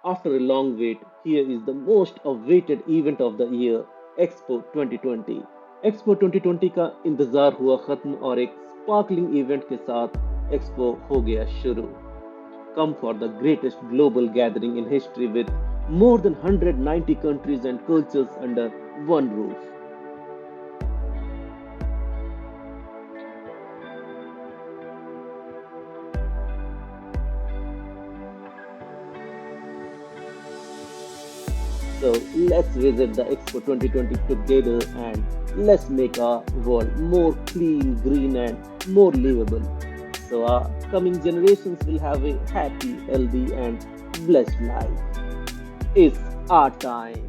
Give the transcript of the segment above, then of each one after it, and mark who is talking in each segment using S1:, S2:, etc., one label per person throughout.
S1: After a long wait, here is the most awaited event of the year, Expo 2020। Expo 2020 का इंतजार हुआ खत्म और एक स्पार्कलिंग इवेंट के साथ एक्सपो हो गया शुरू। Come for the greatest global gathering in history with more than 190 countries and cultures under one roof. So let's visit the Expo 2020 together and let's make our world more clean, green, and more livable. So our coming generations will have a happy, healthy, and blessed life. It's our time.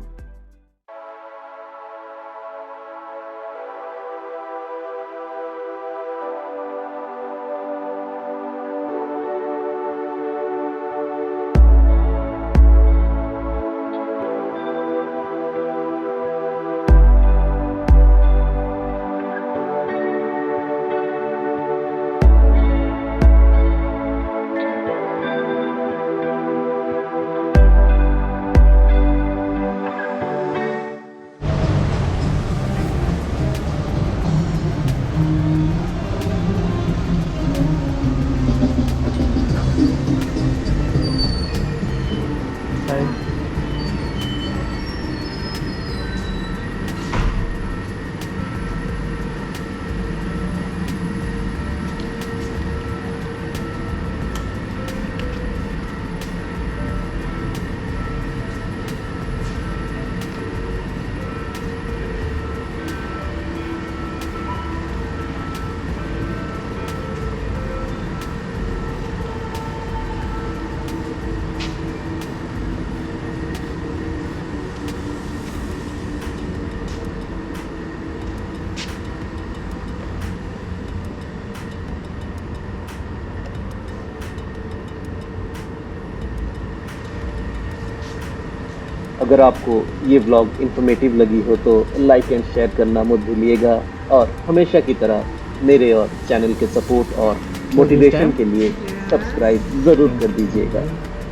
S1: अगर आपको ये vlog informative लगी हो तो like and share करना मत भूलिएगा और हमेशा की तरह मेरे और चैनल के सपोर्ट और मोटिवेशन के लिए सब्सक्राइब ज़रूर कर दीजिएगा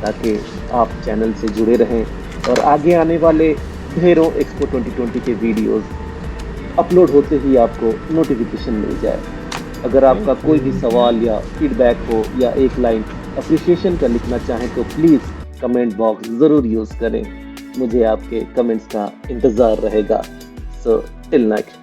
S1: ताकि आप चैनल से जुड़े रहें और आगे आने वाले ढेरों एक्सपो 2020 के वीडियोस अपलोड होते ही आपको नोटिफिकेशन मिल जाए। अगर आपका कोई भी सवाल या फीडबैक हो या एक लाइन अप्रिसिएशन का लिखना चाहें तो प्लीज़ कमेंट बॉक्स ज़रूर यूज़ करें। मुझे आपके कमेंट्स का इंतज़ार रहेगा। So till next.